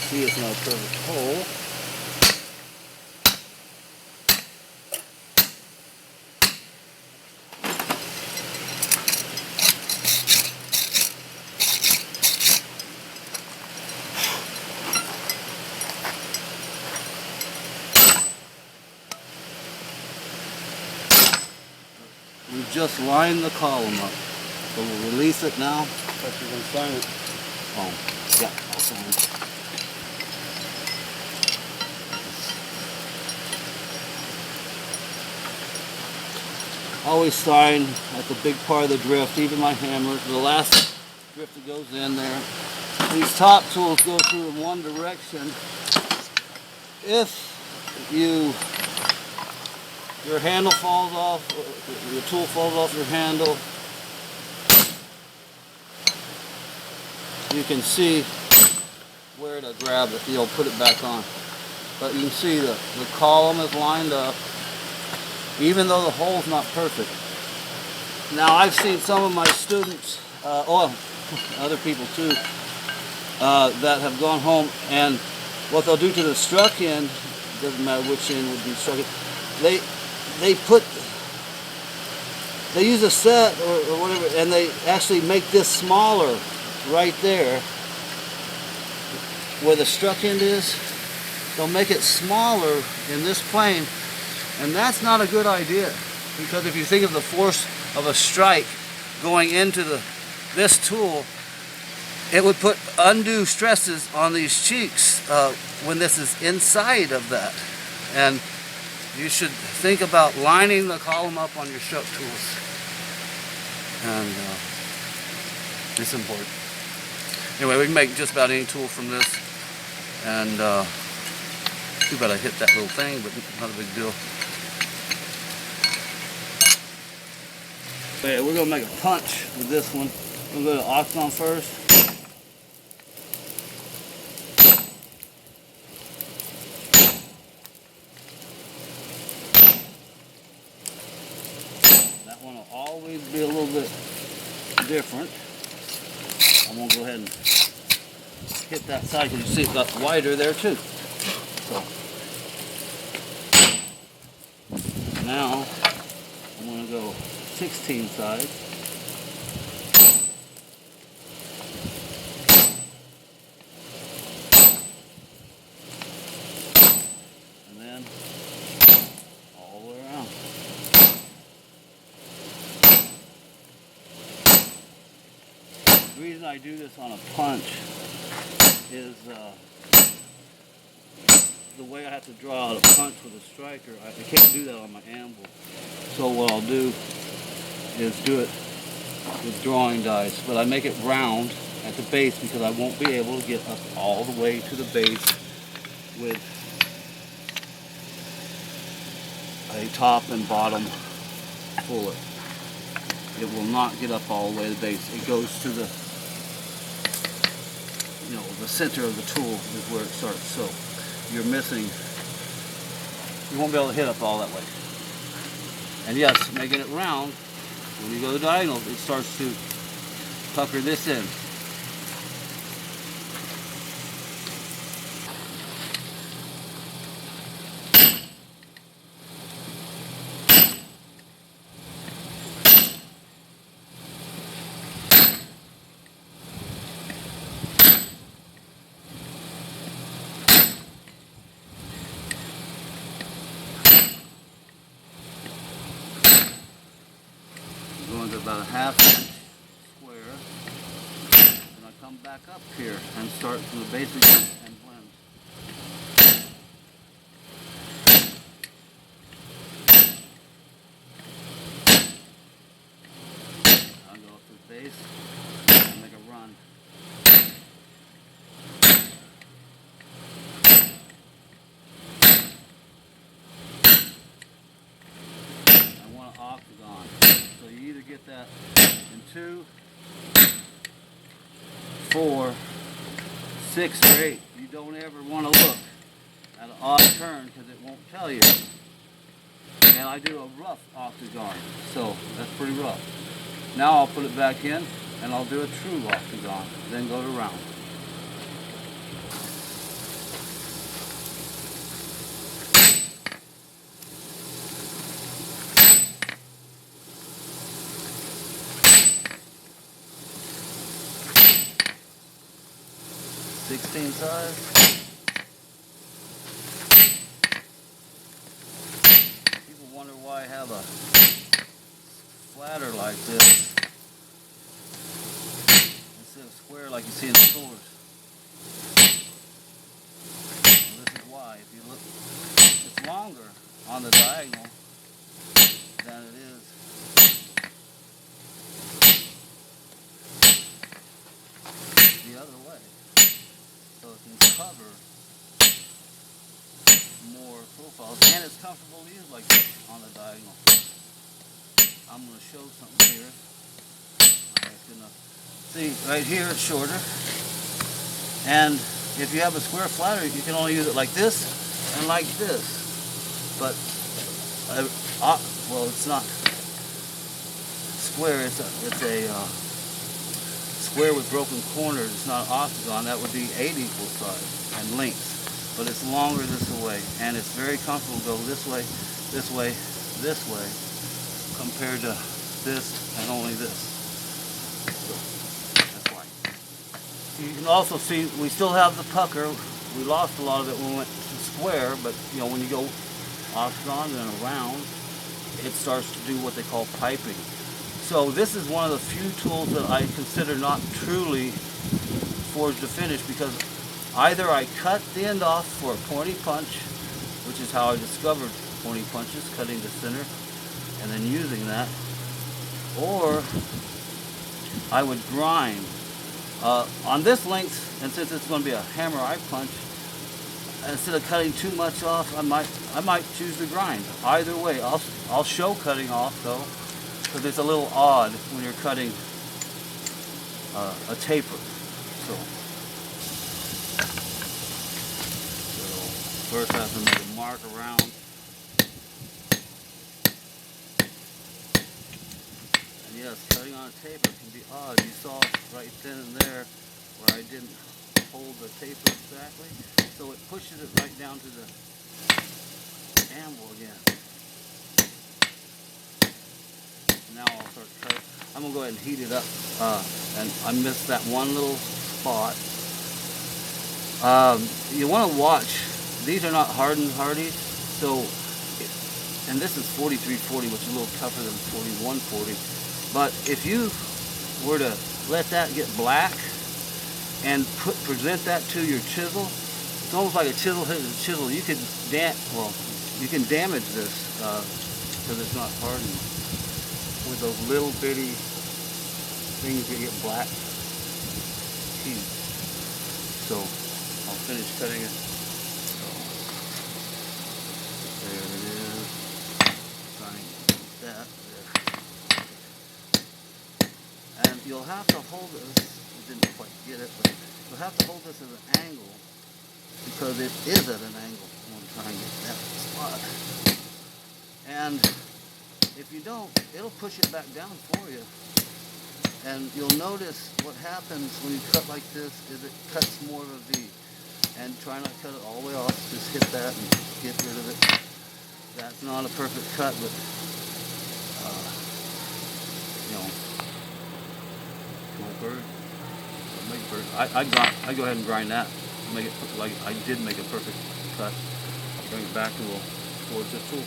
see it's not a perfect hole. We've just lined the column up, so we'll release it now. But you're going to sign it. Oh, yeah, I'll sign it. Always sign at the big part of the drift, even my hammer, the last drift that goes in there. These top tools go through in one direction. If your handle falls off, your tool falls off your handle, you can see where to grab it. You'll put it back on. But you can see the column is lined up, even though the hole's not perfect. Now I've seen some of my students, other people too, that have gone home, and what they'll do to the struck end, doesn't matter which end would be struck end, they use a set or whatever, and they actually make this smaller right there where the struck end is. They'll make it smaller in this plane, and that's not a good idea, because if you think of the force of a strike going into this tool, it would put undue stresses on these cheeks when this is inside of that. And you should think about lining the column up on your stroke tools. And it's important. Anyway, we can make just about any tool from this. And too bad I hit that little thing, but not a big deal. Okay, we're gonna make a punch with this one. We'll go to octagon first. That one will always be a little bit different. I'm gonna go ahead and hit that side because you see it got wider there too. So now I'm gonna go 16 sides. And then all the way around. The reason I do this on a punch is the way I have to draw out a punch with a striker. I can't do that on my anvil. So what I'll do is do it with drawing dice, but I make it round at the base because I won't be able to get up all the way to the base with a top and bottom bullet. It will not get up all the way to the base. It goes to the center of the tool is where it starts. So you're missing, you won't be able to hit up all that way. And yes, making it round, when you go to diagonals, it starts to pucker this in. Going to about a ½ inch square, and I come back up here and start from the base again and blend. I'll go up to the base and make a run. I want an octagon. So you either get that in 2, 4, 6, or 8. You don't ever want to look at an odd turn because it won't tell you. And I do a rough octagon, so that's pretty rough. Now I'll put it back in and I'll do a true octagon, then go to round. 16 size. People wonder why I have a flatter like this instead of square like you see in the stores. Well, this is why. If you look, it's longer on the diagonal than it is the other way. So it can cover more profiles, and it's comfortable to use like this on the diagonal. I'm going to show something here. That's good enough. See, right here it's shorter, and if you have a square flatter, you can only use it like this and like this. But well, it's not square. It's a square with broken corners. It's not an octagon. That would be 8 equal sides and lengths. But it's longer this way, and it's very comfortable to go this way, this way, this way, compared to this and only this. So that's why. You can also see we still have the pucker. We lost a lot of it when we went to square, but you know, when you go octagon and around, it starts to do what they call piping. So this is one of the few tools that I consider not truly forged to finish, because either I cut the end off for a pointy punch, which is how I discovered pointy punches, cutting the center and then using that, or I would grind. On this length, and since it's going to be a hammer eye punch, instead of cutting too much off, I might choose to grind. Either way, I'll show cutting off though, because it's a little odd when you're cutting a taper. So first I have to make a mark around. And yes, cutting on a taper can be odd. You saw right then and there where I didn't hold the taper exactly. So it pushes it right down to the anvil again. Now I'll start cutting. I'm going to go ahead and heat it up. And I missed that one little spot. You want to watch. These are not hardened hardies. So, and this is 4340, which is a little tougher than 4140. But if you were to let that get black and present that to your chisel, it's almost like a chisel hitting a chisel. You could you can damage this because it's not hardened with those little bitty things that get black teeth. So I'll finish cutting it. So, there it is. Trying that there. And you'll have to hold this. I didn't quite get it, but you'll have to hold this at an angle, because it is at an angle. I'm going to try and get that spot. And if you don't, it'll push it back down for you. And you'll notice what happens when you cut like this is it cuts more of a V. And try not to cut it all the way off. Just hit that and get rid of it. That's not a perfect cut, but you know, bird. I go ahead and grind that. Make it like I did make a perfect cut. Bring it back and we'll forge this tool.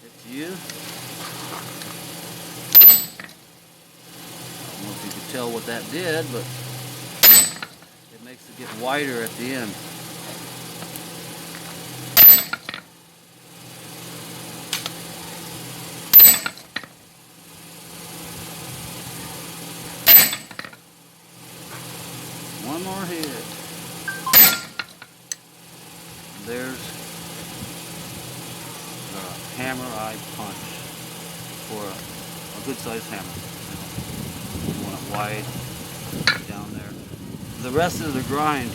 It's you. I don't know if you could tell what that did, but it makes it get wider at the end. One more hit. There's the hammer eye punch for a good sized hammer. You want it wide down there. The rest of the grind,